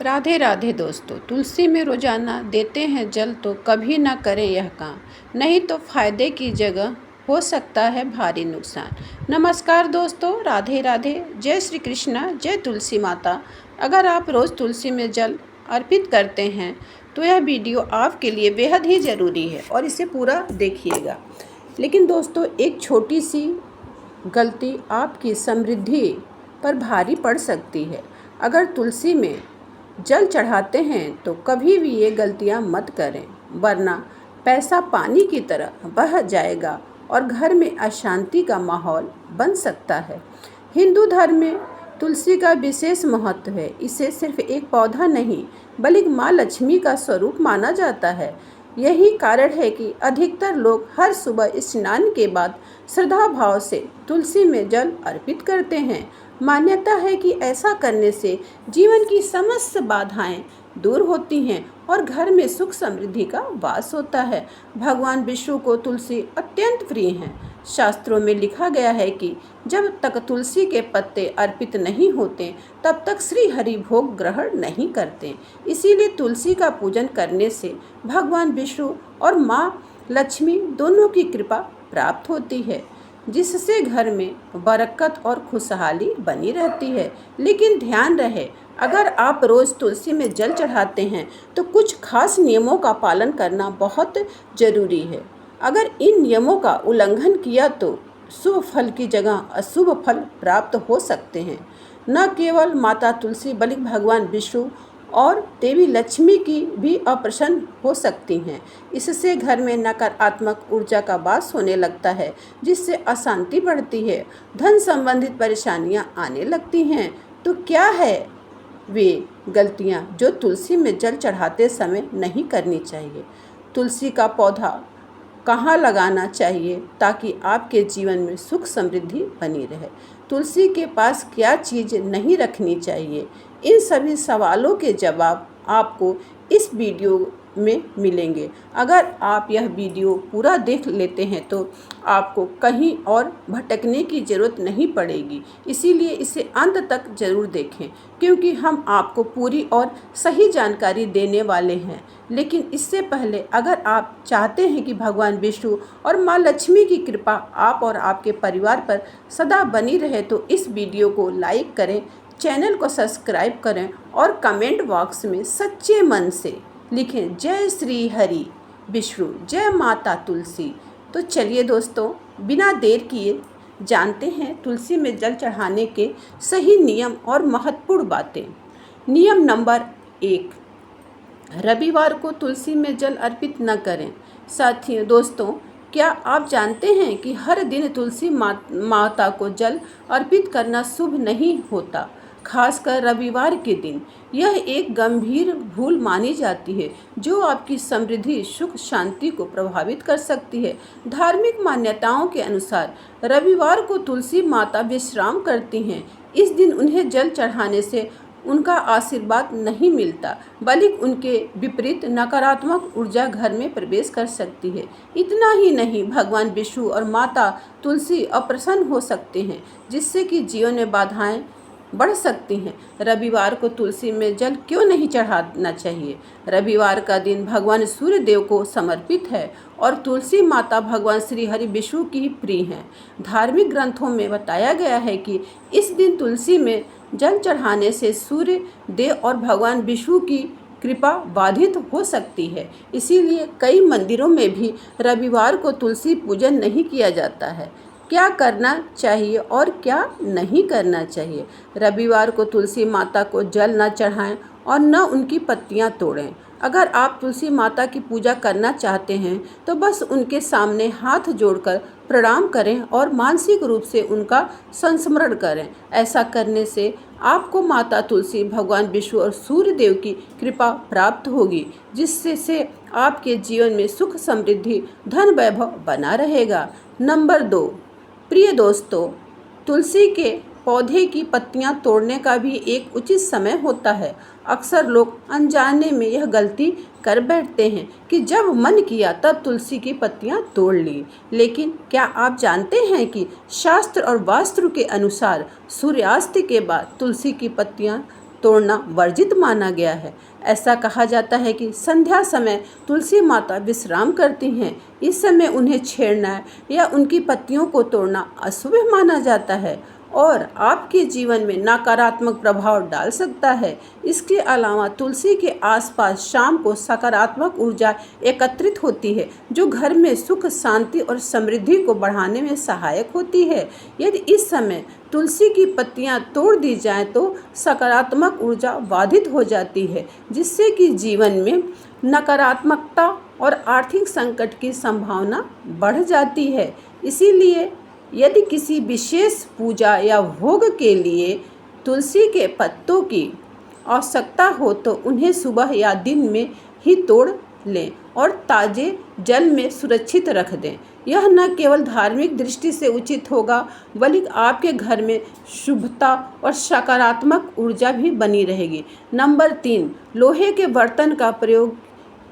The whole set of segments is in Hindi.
राधे राधे दोस्तों। तुलसी में रोजाना देते हैं जल तो कभी ना करें यह काम, नहीं तो फायदे की जगह हो सकता है भारी नुकसान। नमस्कार दोस्तों, राधे राधे, जय श्री कृष्णा, जय तुलसी माता। अगर आप रोज़ तुलसी में जल अर्पित करते हैं तो यह वीडियो आपके लिए बेहद ही ज़रूरी है और इसे पूरा देखिएगा। लेकिन दोस्तों, एक छोटी सी गलती आपकी समृद्धि पर भारी पड़ सकती है। अगर तुलसी में जल चढ़ाते हैं तो कभी भी ये गलतियां मत करें, वरना पैसा पानी की तरह बह जाएगा और घर में अशांति का माहौल बन सकता है। हिंदू धर्म में तुलसी का विशेष महत्व है। इसे सिर्फ एक पौधा नहीं बल्कि माँ लक्ष्मी का स्वरूप माना जाता है। यही कारण है कि अधिकतर लोग हर सुबह स्नान के बाद श्रद्धा भाव से तुलसी में जल अर्पित करते हैं। मान्यता है कि ऐसा करने से जीवन की समस्त बाधाएं दूर होती हैं और घर में सुख समृद्धि का वास होता है। भगवान विष्णु को तुलसी अत्यंत प्रिय हैं। शास्त्रों में लिखा गया है कि जब तक तुलसी के पत्ते अर्पित नहीं होते तब तक श्री हरि भोग ग्रहण नहीं करते। इसीलिए तुलसी का पूजन करने से भगवान विष्णु और माँ लक्ष्मी दोनों की कृपा प्राप्त होती है, जिससे घर में बरकत और खुशहाली बनी रहती है। लेकिन ध्यान रहे, अगर आप रोज़ तुलसी में जल चढ़ाते हैं तो कुछ खास नियमों का पालन करना बहुत ज़रूरी है। अगर इन नियमों का उल्लंघन किया तो शुभ फल की जगह अशुभ फल प्राप्त हो सकते हैं। न केवल माता तुलसी बल्कि भगवान विष्णु और देवी लक्ष्मी की भी अप्रसन्न हो सकती हैं। इससे घर में नकारात्मक ऊर्जा का वास होने लगता है, जिससे अशांति बढ़ती है, धन संबंधित परेशानियां आने लगती हैं। तो क्या है वे गलतियां जो तुलसी में जल चढ़ाते समय नहीं करनी चाहिए? तुलसी का पौधा कहाँ लगाना चाहिए ताकि आपके जीवन में सुख समृद्धि बनी रहे? तुलसी के पास क्या चीज़ नहीं रखनी चाहिए? इन सभी सवालों के जवाब आपको इस वीडियो में मिलेंगे। अगर आप यह वीडियो पूरा देख लेते हैं तो आपको कहीं और भटकने की ज़रूरत नहीं पड़ेगी। इसीलिए इसे अंत तक ज़रूर देखें, क्योंकि हम आपको पूरी और सही जानकारी देने वाले हैं। लेकिन इससे पहले अगर आप चाहते हैं कि भगवान विष्णु और माँ लक्ष्मी की कृपा आप और आपके परिवार पर सदा बनी रहे तो इस वीडियो को लाइक करें, चैनल को सब्सक्राइब करें और कमेंट बॉक्स में सच्चे मन से लिखें जय श्री हरि विष्णु, जय माता तुलसी। तो चलिए दोस्तों, बिना देर किए जानते हैं तुलसी में जल चढ़ाने के सही नियम और महत्वपूर्ण बातें। नियम नंबर 1, रविवार को तुलसी में जल अर्पित न करें। साथियों दोस्तों, क्या आप जानते हैं कि हर दिन तुलसी माता को जल अर्पित करना शुभ नहीं होता, खासकर रविवार के दिन। यह एक गंभीर भूल मानी जाती है जो आपकी समृद्धि, सुख, शांति को प्रभावित कर सकती है। धार्मिक मान्यताओं के अनुसार रविवार को तुलसी माता विश्राम करती हैं। इस दिन उन्हें जल चढ़ाने से उनका आशीर्वाद नहीं मिलता, बल्कि उनके विपरीत नकारात्मक ऊर्जा घर में प्रवेश कर सकती है। इतना ही नहीं, भगवान विष्णु और माता तुलसी अप्रसन्न हो सकते हैं, जिससे कि जीवन में बाधाएं बढ़ सकती हैं। रविवार को तुलसी में जल क्यों नहीं चढ़ाना चाहिए? रविवार का दिन भगवान सूर्य देव को समर्पित है और तुलसी माता भगवान श्री हरि विष्णु की प्रिय हैं। धार्मिक ग्रंथों में बताया गया है कि इस दिन तुलसी में जल चढ़ाने से सूर्य देव और भगवान विष्णु की कृपा बाधित हो सकती है। इसीलिए कई मंदिरों में भी रविवार को तुलसी पूजन नहीं किया जाता है। क्या करना चाहिए और क्या नहीं करना चाहिए? रविवार को तुलसी माता को जल न चढ़ाएं और न उनकी पत्तियां तोड़ें। अगर आप तुलसी माता की पूजा करना चाहते हैं तो बस उनके सामने हाथ जोड़कर प्रणाम करें और मानसिक रूप से उनका संस्मरण करें। ऐसा करने से आपको माता तुलसी, भगवान विष्णु और सूर्य देव की कृपा प्राप्त होगी, जिससे आपके जीवन में सुख, समृद्धि, धन वैभव बना रहेगा। नंबर 2, प्रिय दोस्तों, तुलसी के पौधे की पत्तियां तोड़ने का भी एक उचित समय होता है। अक्सर लोग अनजाने में यह गलती कर बैठते हैं कि जब मन किया तब तुलसी की पत्तियां तोड़ ली। लेकिन क्या आप जानते हैं कि शास्त्र और वास्तु के अनुसार सूर्यास्त के बाद तुलसी की पत्तियां तोड़ना वर्जित माना गया है। ऐसा कहा जाता है कि संध्या समय तुलसी माता विश्राम करती हैं। इस समय उन्हें छेड़ना या उनकी पत्तियों को तोड़ना अशुभ माना जाता है और आपके जीवन में नकारात्मक प्रभाव डाल सकता है। इसके अलावा तुलसी के आसपास शाम को सकारात्मक ऊर्जा एकत्रित होती है, जो घर में सुख, शांति और समृद्धि को बढ़ाने में सहायक होती है। यदि इस समय तुलसी की पत्तियां तोड़ दी जाएं तो सकारात्मक ऊर्जा बाधित हो जाती है, जिससे कि जीवन में नकारात्मकता और आर्थिक संकट की संभावना बढ़ जाती है। इसीलिए यदि किसी विशेष पूजा या भोग के लिए तुलसी के पत्तों की आवश्यकता हो तो उन्हें सुबह या दिन में ही तोड़ लें और ताज़े जल में सुरक्षित रख दें। यह न केवल धार्मिक दृष्टि से उचित होगा, बल्कि आपके घर में शुभता और सकारात्मक ऊर्जा भी बनी रहेगी। नंबर 3, लोहे के बर्तन का प्रयोग।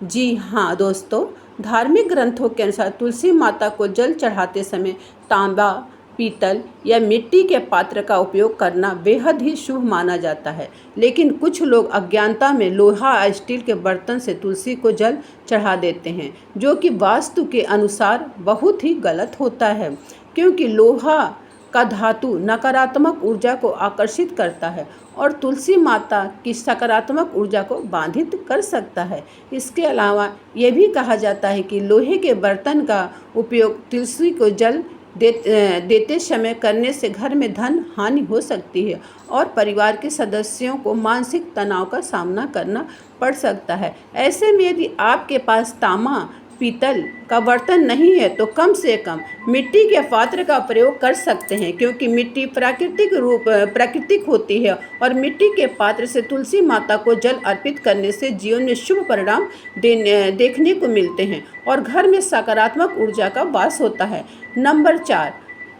जी हाँ दोस्तों, धार्मिक ग्रंथों के अनुसार तुलसी माता को जल चढ़ाते समय तांबा, पीतल या मिट्टी के पात्र का उपयोग करना बेहद ही शुभ माना जाता है। लेकिन कुछ लोग अज्ञानता में लोहा या स्टील के बर्तन से तुलसी को जल चढ़ा देते हैं, जो कि वास्तु के अनुसार बहुत ही गलत होता है, क्योंकि लोहा का धातु नकारात्मक ऊर्जा को आकर्षित करता है और तुलसी माता की सकारात्मक ऊर्जा को बाधित कर सकता है। इसके अलावा ये भी कहा जाता है कि लोहे के बर्तन का उपयोग तुलसी को जल देते समय करने से घर में धन हानि हो सकती है और परिवार के सदस्यों को मानसिक तनाव का सामना करना पड़ सकता है। ऐसे में यदि आपके पास तांबा, पीतल का बर्तन नहीं है तो कम से कम मिट्टी के पात्र का प्रयोग कर सकते हैं, क्योंकि मिट्टी प्राकृतिक होती है और मिट्टी के पात्र से तुलसी माता को जल अर्पित करने से जीवन में शुभ परिणाम देखने को मिलते हैं और घर में सकारात्मक ऊर्जा का वास होता है। नंबर 4,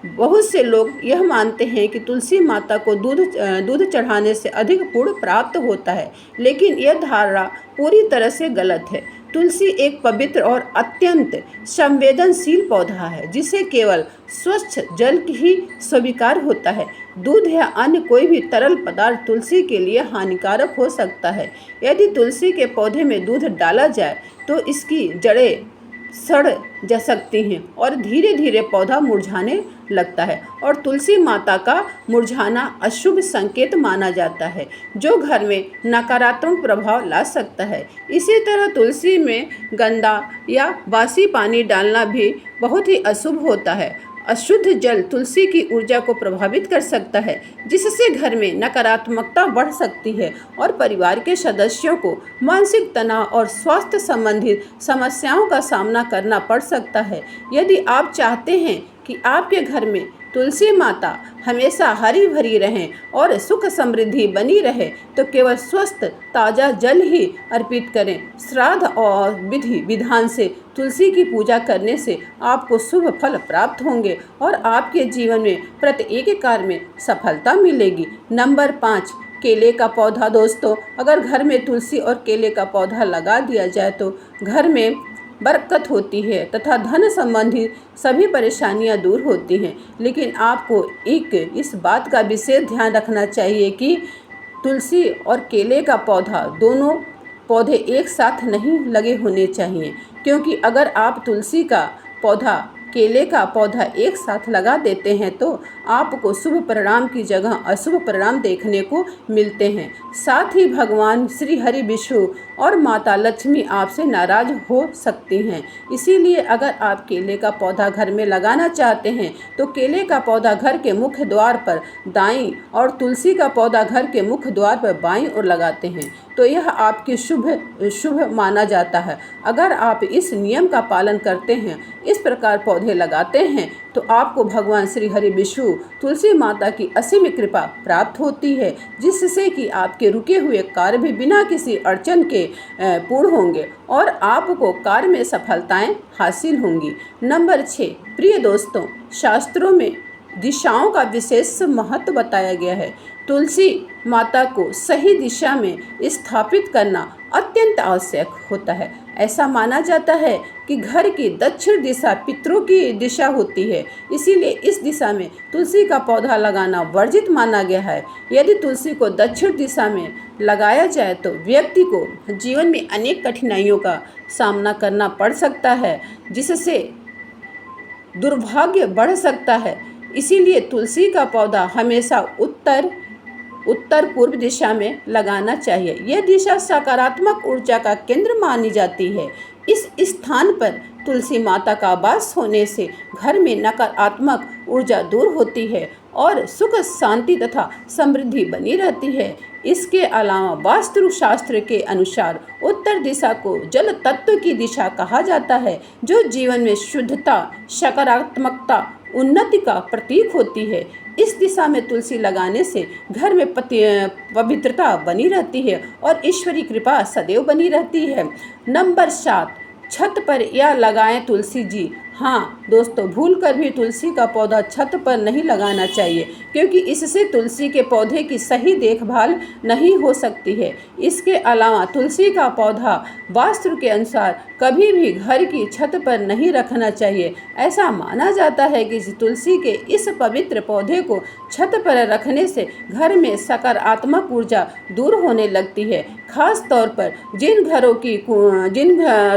बहुत से लोग यह मानते हैं कि तुलसी माता को दूध चढ़ाने से अधिक पुण्य प्राप्त होता है, लेकिन यह धारणा पूरी तरह से गलत है। तुलसी एक पवित्र और अत्यंत संवेदनशील पौधा है, जिसे केवल स्वच्छ जल ही स्वीकार होता है। दूध या अन्य कोई भी तरल पदार्थ तुलसी के लिए हानिकारक हो सकता है। यदि तुलसी के पौधे में दूध डाला जाए तो इसकी जड़ें सड़ जा सकती हैं और धीरे धीरे पौधा मुरझाने लगता है और तुलसी माता का मुरझाना अशुभ संकेत माना जाता है, जो घर में नकारात्मक प्रभाव ला सकता है। इसी तरह तुलसी में गंदा या बासी पानी डालना भी बहुत ही अशुभ होता है। अशुद्ध जल तुलसी की ऊर्जा को प्रभावित कर सकता है, जिससे घर में नकारात्मकता बढ़ सकती है और परिवार के सदस्यों को मानसिक तनाव और स्वास्थ्य संबंधित समस्याओं का सामना करना पड़ सकता है। यदि आप चाहते हैं कि आपके घर में तुलसी माता हमेशा हरी भरी रहें और सुख समृद्धि बनी रहे तो केवल स्वस्थ ताज़ा जल ही अर्पित करें। श्राद्ध और विधि विधान से तुलसी की पूजा करने से आपको शुभ फल प्राप्त होंगे और आपके जीवन में प्रत्येक कार्य में सफलता मिलेगी। नंबर 5, केले का पौधा। दोस्तों, अगर घर में तुलसी और केले का पौधा लगा दिया जाए तो घर में बरकत होती है तथा धन संबंधी सभी परेशानियां दूर होती हैं। लेकिन आपको इस बात का विशेष ध्यान रखना चाहिए कि तुलसी और केले का पौधा दोनों पौधे एक साथ नहीं लगे होने चाहिए, क्योंकि अगर आप तुलसी का पौधा, केले का पौधा एक साथ लगा देते हैं तो आपको शुभ परिणाम की जगह अशुभ परिणाम देखने को मिलते हैं। साथ ही भगवान श्री हरि विष्णु और माता लक्ष्मी आपसे नाराज हो सकती हैं। इसीलिए अगर आप केले का पौधा घर में लगाना चाहते हैं तो केले का पौधा घर के मुख्य द्वार पर दाईं और तुलसी का पौधा घर के मुख्य द्वार पर बाईं ओर लगाते हैं तो यह आपके शुभ माना जाता है। अगर आप इस नियम का पालन करते हैं, इस प्रकार पौधे लगाते हैं, तो आपको भगवान श्री हरि विष्णु तुलसी माता की असीम कृपा प्राप्त होती है, जिससे कि आपके रुके हुए कार्य भी बिना किसी अड़चन के पूर्ण होंगे और आपको कार्य में सफलताएं हासिल होंगी। नंबर 6, प्रिय दोस्तों, शास्त्रों में दिशाओं का विशेष महत्व बताया गया है। तुलसी माता को सही दिशा में स्थापित करना अत्यंत आवश्यक होता है। ऐसा माना जाता है कि घर की दक्षिण दिशा पितरों की दिशा होती है, इसीलिए इस दिशा में तुलसी का पौधा लगाना वर्जित माना गया है। यदि तुलसी को दक्षिण दिशा में लगाया जाए तो व्यक्ति को जीवन में अनेक कठिनाइयों का सामना करना पड़ सकता है, जिससे दुर्भाग्य बढ़ सकता है। इसीलिए तुलसी का पौधा हमेशा उत्तर पूर्व दिशा में लगाना चाहिए। यह दिशा सकारात्मक ऊर्जा का केंद्र मानी जाती है। इस स्थान पर तुलसी माता का वास होने से घर में नकारात्मक ऊर्जा दूर होती है और सुख शांति तथा समृद्धि बनी रहती है। इसके अलावा वास्तु शास्त्र के अनुसार उत्तर दिशा को जल तत्व की दिशा कहा जाता है, जो जीवन में शुद्धता, सकारात्मकता, उन्नति का प्रतीक होती है। इस दिशा में तुलसी लगाने से घर में पवित्रता बनी रहती है और ईश्वरी कृपा सदैव बनी रहती है। नंबर 7, छत पर या लगाएं तुलसी जी। हाँ दोस्तों, भूलकर भी तुलसी का पौधा छत पर नहीं लगाना चाहिए, क्योंकि इससे तुलसी के पौधे की सही देखभाल नहीं हो सकती है। इसके अलावा तुलसी का पौधा वास्तु के अनुसार कभी भी घर की छत पर नहीं रखना चाहिए। ऐसा माना जाता है कि तुलसी के इस पवित्र पौधे को छत पर रखने से घर में सकारात्मक ऊर्जा दूर होने लगती है। खास तौर पर जिन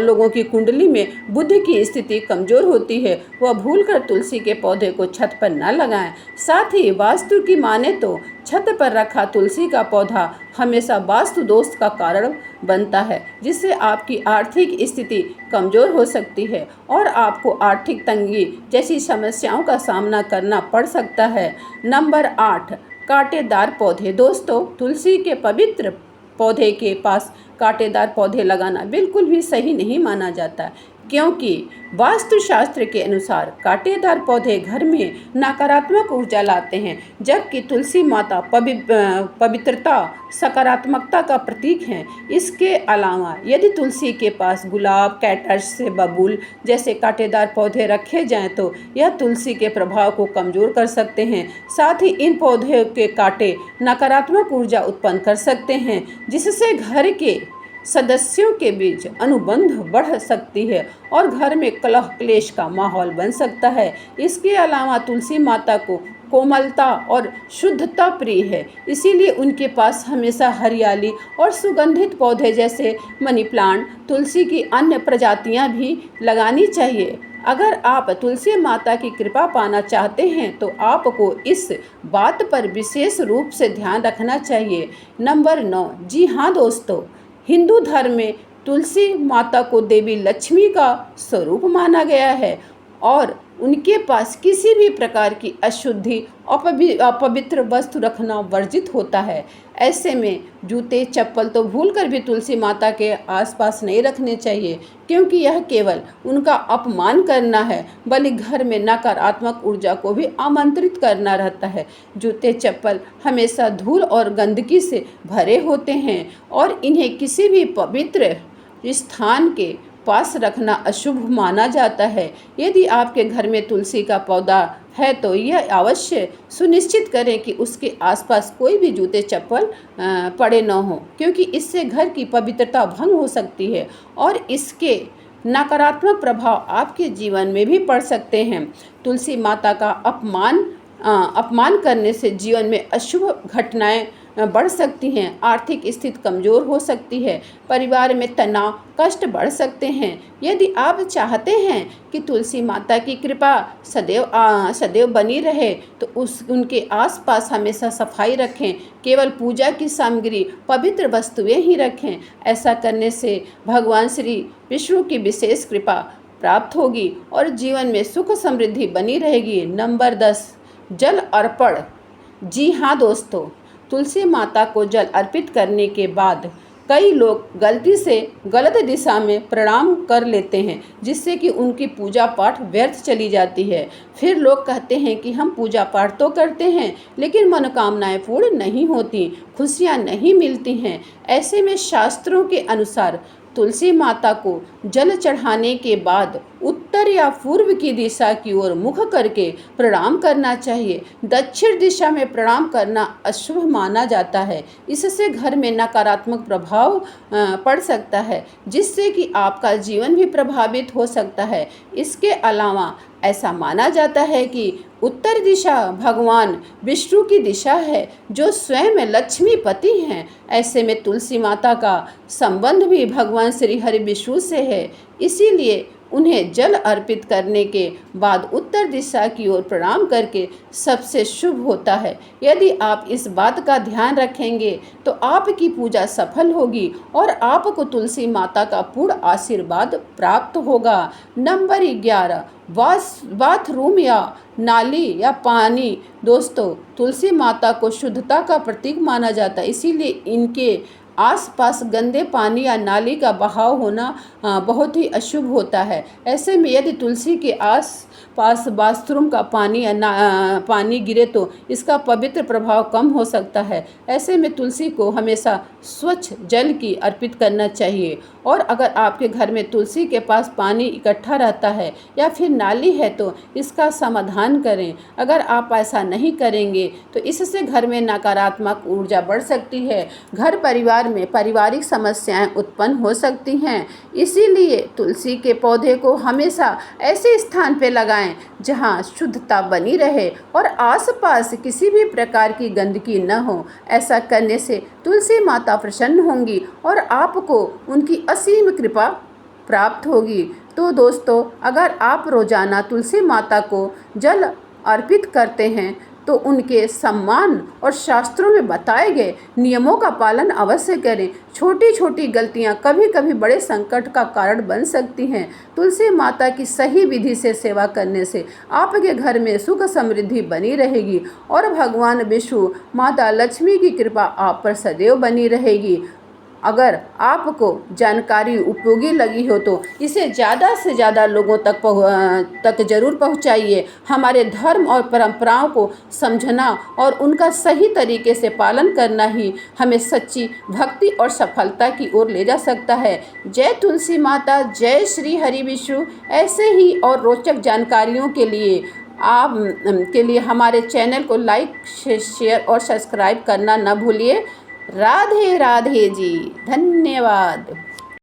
लोगों की कुंडली में बुध की स्थिति कमजोर होती है, वह भूलकर तुलसी के पौधे को छत पर न लगाएं। साथ ही वास्तु की माने तो छत पर रखा तुलसी का पौधा हमेशा वास्तु दोष का कारण बनता है, जिससे आपकी आर्थिक स्थिति कमजोर हो सकती है और आपको आर्थिक तंगी जैसी समस्याओं का सामना करना पड़ सकता है। नंबर 8, कांटेदार पौधे। दोस्तों, तुलसी के पवित्र पौधे के पास कांटेदार पौधे लगाना बिल्कुल भी सही नहीं माना जाता, क्योंकि वास्तुशास्त्र के अनुसार कांटेदार पौधे घर में नकारात्मक ऊर्जा लाते हैं, जबकि तुलसी माता पवित्रता, सकारात्मकता का प्रतीक है। इसके अलावा यदि तुलसी के पास गुलाब, कैक्टस से बबूल जैसे कांटेदार पौधे रखे जाएं तो यह तुलसी के प्रभाव को कमजोर कर सकते हैं। साथ ही इन पौधों के कांटे नकारात्मक ऊर्जा उत्पन्न कर सकते हैं, जिससे घर के सदस्यों के बीच अनुबंध बढ़ सकती है और घर में कलह क्लेश का माहौल बन सकता है। इसके अलावा तुलसी माता को कोमलता और शुद्धता प्रिय है, इसीलिए उनके पास हमेशा हरियाली और सुगंधित पौधे जैसे मनी प्लांट, तुलसी की अन्य प्रजातियां भी लगानी चाहिए। अगर आप तुलसी माता की कृपा पाना चाहते हैं तो आपको इस बात पर विशेष रूप से ध्यान रखना चाहिए। नंबर 9, जी हाँ दोस्तों, हिंदू धर्म में तुलसी माता को देवी लक्ष्मी का स्वरूप माना गया है और उनके पास किसी भी प्रकार की अशुद्धि, अपवित्र वस्तु रखना वर्जित होता है। ऐसे में जूते, चप्पल तो भूलकर भी तुलसी माता के आसपास नहीं रखने चाहिए, क्योंकि यह केवल उनका अपमान करना है, बल्कि घर में नकारात्मक ऊर्जा को भी आमंत्रित करना रहता है। जूते, चप्पल हमेशा धूल और गंदगी से भरे होते हैं और इन्हें किसी भी पवित्र स्थान के पास रखना अशुभ माना जाता है। यदि आपके घर में तुलसी का पौधा है तो यह अवश्य सुनिश्चित करें कि उसके आसपास कोई भी जूते चप्पल पड़े न हो, क्योंकि इससे घर की पवित्रता भंग हो सकती है और इसके नकारात्मक प्रभाव आपके जीवन में भी पड़ सकते हैं। तुलसी माता का अपमान करने से जीवन में अशुभ घटनाएं बढ़ सकती हैं, आर्थिक स्थिति कमज़ोर हो सकती है, परिवार में तनाव, कष्ट बढ़ सकते हैं। यदि आप चाहते हैं कि तुलसी माता की कृपा सदैव बनी रहे तो उनके आसपास हमेशा सफाई रखें, केवल पूजा की सामग्री, पवित्र वस्तुएं ही रखें। ऐसा करने से भगवान श्री विष्णु की विशेष कृपा प्राप्त होगी और जीवन में सुख समृद्धि बनी रहेगी। नंबर 10, जल अर्पण। जी हाँ दोस्तों, तुलसी माता को जल अर्पित करने के बाद कई लोग गलती से गलत दिशा में प्रणाम कर लेते हैं, जिससे कि उनकी पूजा पाठ व्यर्थ चली जाती है। फिर लोग कहते हैं कि हम पूजा पाठ तो करते हैं लेकिन मनोकामनाएं पूर्ण नहीं होती, खुशियां नहीं मिलती हैं। ऐसे में शास्त्रों के अनुसार तुलसी माता को जल चढ़ाने के बाद उत्तर उत्तर या पूर्व की दिशा की ओर मुख करके प्रणाम करना चाहिए। दक्षिण दिशा में प्रणाम करना अशुभ माना जाता है। इससे घर में नकारात्मक प्रभाव पड़ सकता है, जिससे कि आपका जीवन भी प्रभावित हो सकता है। इसके अलावा ऐसा माना जाता है कि उत्तर दिशा भगवान विष्णु की दिशा है, जो स्वयं लक्ष्मीपति हैं। ऐसे में तुलसी माता का संबंध भी भगवान श्री हरि विष्णु से है, इसीलिए उन्हें जल अर्पित करने के बाद उत्तर दिशा की ओर प्रणाम करके सबसे शुभ होता है। यदि आप इस बात का ध्यान रखेंगे तो आपकी पूजा सफल होगी और आपको तुलसी माता का पूर्ण आशीर्वाद प्राप्त होगा। नंबर 11, बाथरूम या नाली या पानी। दोस्तों, तुलसी माता को शुद्धता का प्रतीक माना जाता है, इसीलिए इनके आसपास गंदे पानी या नाली का बहाव होना बहुत ही अशुभ होता है। ऐसे में यदि तुलसी के आस पास बाथरूम का पानी या पानी गिरे तो इसका पवित्र प्रभाव कम हो सकता है। ऐसे में तुलसी को हमेशा स्वच्छ जल की अर्पित करना चाहिए। और अगर आपके घर में तुलसी के पास पानी इकट्ठा रहता है या फिर नाली है तो इसका समाधान करें। अगर आप ऐसा नहीं करेंगे तो इससे घर में नकारात्मक ऊर्जा बढ़ सकती है, घर परिवार में पारिवारिक समस्याएं उत्पन्न हो सकती हैं। इसीलिए तुलसी के पौधे को हमेशा ऐसे स्थान पर लगाएं जहां शुद्धता बनी रहे और आसपास किसी भी प्रकार की गंदगी न हो। ऐसा करने से तुलसी माता प्रसन्न होंगी और आपको उनकी असीम कृपा प्राप्त होगी। तो दोस्तों, अगर आप रोजाना तुलसी माता को जल अर्पित करते हैं तो उनके सम्मान और शास्त्रों में बताए गए नियमों का पालन अवश्य करें। छोटी छोटी गलतियां कभी कभी बड़े संकट का कारण बन सकती हैं। तुलसी माता की सही विधि से सेवा करने से आपके घर में सुख समृद्धि बनी रहेगी और भगवान विष्णु माता लक्ष्मी की कृपा आप पर सदैव बनी रहेगी। अगर आपको जानकारी उपयोगी लगी हो तो इसे ज़्यादा से ज़्यादा लोगों तक ज़रूर पहुंचाइए। हमारे धर्म और परंपराओं को समझना और उनका सही तरीके से पालन करना ही हमें सच्ची भक्ति और सफलता की ओर ले जा सकता है। जय तुलसी माता, जय श्री हरि विष्णु। ऐसे ही और रोचक जानकारियों के लिए हमारे चैनल को लाइक, शेयर और सब्सक्राइब करना न भूलिए। राधे राधे जी, धन्यवाद।